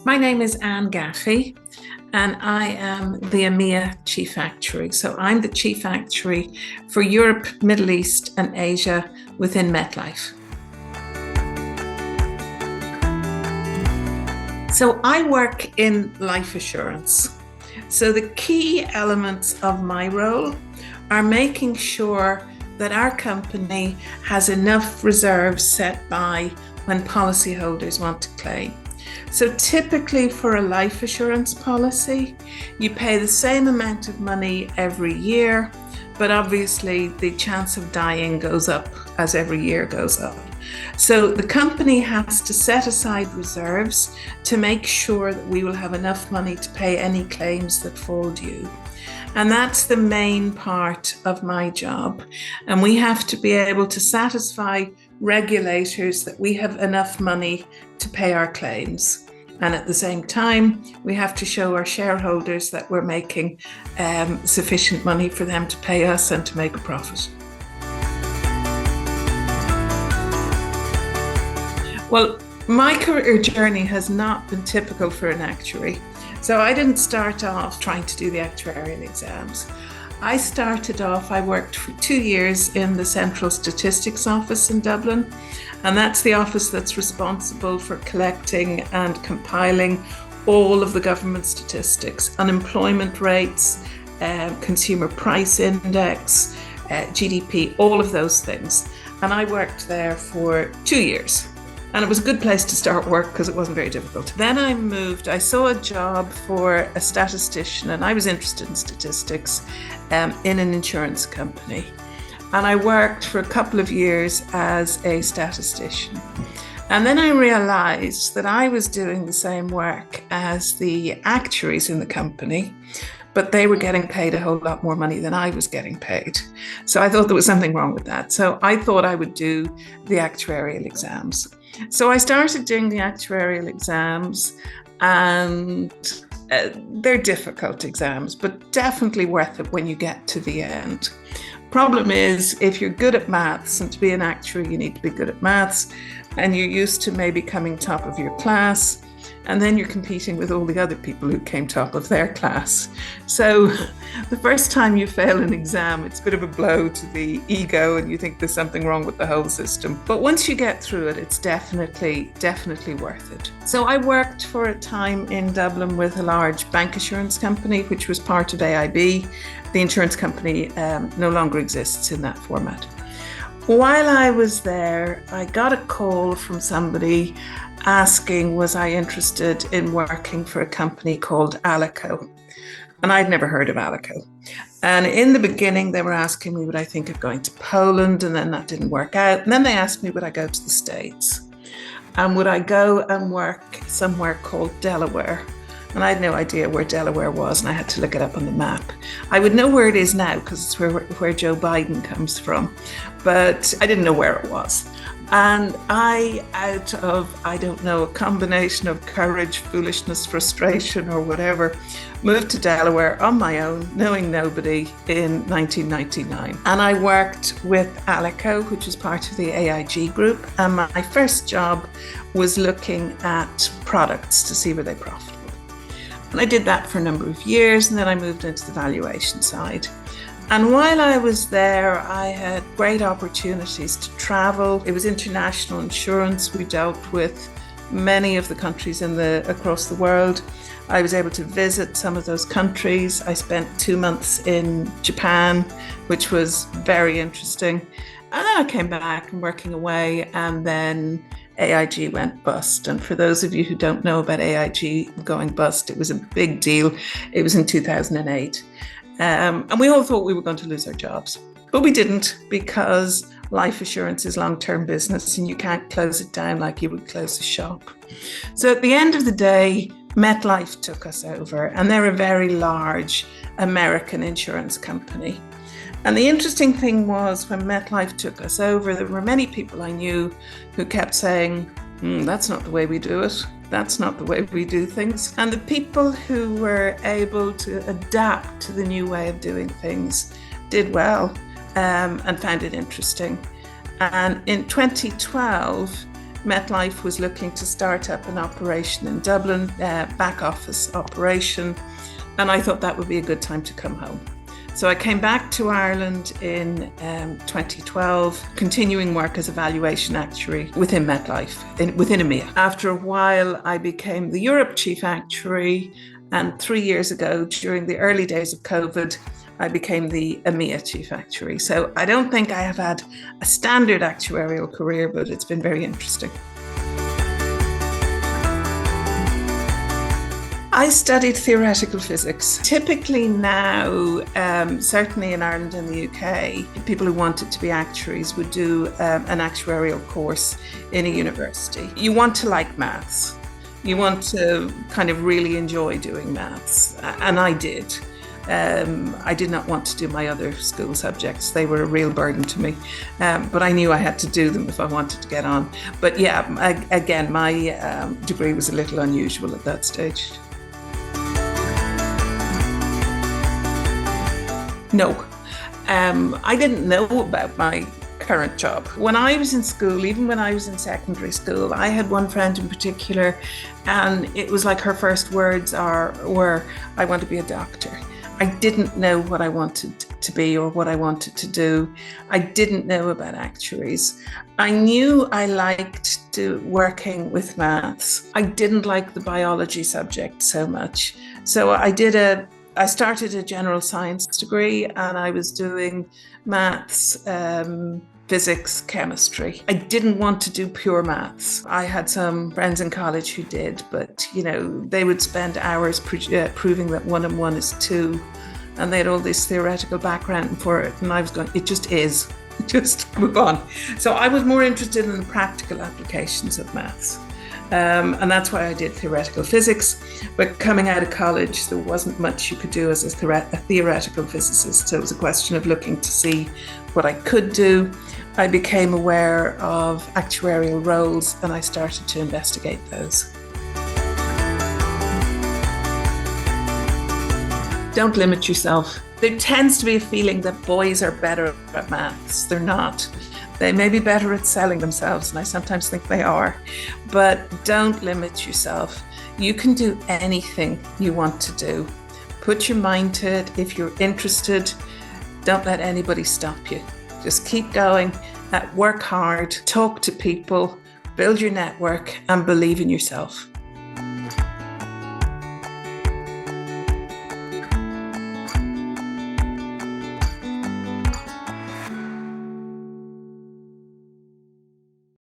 My name is Anne Gaffey, and I am the EMEA Chief Actuary. So I'm the Chief Actuary for Europe, Middle East, and Asia within MetLife. So I work in life assurance. So the key elements of my role are making sure that our company has enough reserves set by when policyholders want to claim. So typically for a life assurance policy, you pay the same amount of money every year, but obviously the chance of dying goes up as every year goes up. So the company has to set aside reserves to make sure that we will have enough money to pay any claims that fall due. And that's the main part of my job. And we have to be able to satisfy regulators that we have enough money to pay our claims. And at the same time, we have to show our shareholders that we're making sufficient money for them to pay us and to make a profit. Well, my career journey has not been typical for an actuary. So I didn't start off trying to do the actuarial exams. I worked for 2 years in the Central Statistics Office in Dublin, and that's the office that's responsible for collecting and compiling all of the government statistics, unemployment rates, consumer price index, GDP, all of those things. And I worked there for 2 years. And it was a good place to start work because it wasn't very difficult. Then I saw a job for a statistician, and I was interested in statistics in an insurance company. And I worked for a couple of years as a statistician. And then I realized that I was doing the same work as the actuaries in the company, but they were getting paid a whole lot more money than I was getting paid. So I thought there was something wrong with that. So I thought I would do the actuarial exams. So I started doing the actuarial exams, and they're difficult exams, but definitely worth it when you get to the end. Problem is, if you're good at maths, and to be an actuary, you need to be good at maths, and you're used to maybe coming top of your class, and then you're competing with all the other people who came top of their class. So the first time you fail an exam, it's a bit of a blow to the ego, and you think there's something wrong with the whole system. But once you get through it, it's definitely worth it. So I worked for a time in Dublin with a large bank assurance company, which was part of AIB. The insurance company no longer exists in that format. While I was there, I got a call from somebody asking, was I interested in working for a company called Alico? And I'd never heard of Alico. And in the beginning, they were asking me, would I think of going to Poland? And then that didn't work out. And then they asked me, would I go to the States? And would I go and work somewhere called Delaware? And I had no idea where Delaware was, and I had to look it up on the map. I would know where it is now because it's where Joe Biden comes from, but I didn't know where it was. And out of, I don't know, a combination of courage, foolishness, frustration, or whatever, moved to Delaware on my own, knowing nobody, in 1999. And I worked with Alico, which is part of the AIG group. And my first job was looking at products to see were they profitable. And I did that for a number of years, and then I moved into the valuation side. And while I was there, I had great opportunities to travel. It was international insurance. We dealt with many of the countries across the world. I was able to visit some of those countries. I spent 2 months in Japan, which was very interesting. And then I came back and working away, and then AIG went bust. And for those of you who don't know about AIG going bust, it was a big deal. It was in 2008. And we all thought we were going to lose our jobs, but we didn't, because life assurance is long-term business and you can't close it down like you would close a shop. So at the end of the day, MetLife took us over, and they're a very large American insurance company. And the interesting thing was, when MetLife took us over, there were many people I knew who kept saying, that's not the way we do it. That's not the way we do things. And the people who were able to adapt to the new way of doing things did well and found it interesting. And in 2012, MetLife was looking to start up an operation in Dublin, back office operation, and I thought that would be a good time to come home. So I came back to Ireland in 2012, continuing work as a valuation actuary within MetLife, within EMEA. After a while, I became the Europe Chief Actuary, and 3 years ago, during the early days of COVID, I became the EMEA Chief Actuary. So I don't think I have had a standard actuarial career, but it's been very interesting. I studied theoretical physics. Typically now, certainly in Ireland and the UK, people who wanted to be actuaries would do an actuarial course in a university. You want to like maths. You want to kind of really enjoy doing maths, and I did. I did not want to do my other school subjects. They were a real burden to me, but I knew I had to do them if I wanted to get on. But yeah, again, my degree was a little unusual at that stage. No, I didn't know about my current job. When I was in school, even when I was in secondary school, I had one friend in particular, and it was like her first words were, "I want to be a doctor." I didn't know what I wanted to be or what I wanted to do. I didn't know about actuaries. I knew I liked working with maths. I didn't like the biology subject so much. So I started a general science degree, and I was doing maths, physics, chemistry. I didn't want to do pure maths. I had some friends in college who did, but they would spend hours proving that 1 and 1 is 2, and they had all this theoretical background for it, and I was going, it just is, just move on. So I was more interested in the practical applications of maths. And that's why I did theoretical physics. But coming out of college, there wasn't much you could do as a theoretical physicist. So it was a question of looking to see what I could do. I became aware of actuarial roles, and I started to investigate those. Don't limit yourself. There tends to be a feeling that boys are better at maths. They're not. They may be better at selling themselves, and I sometimes think they are, but don't limit yourself. You can do anything you want to do. Put your mind to it. If you're interested, don't let anybody stop you. Just keep going, work hard, talk to people, build your network, and believe in yourself.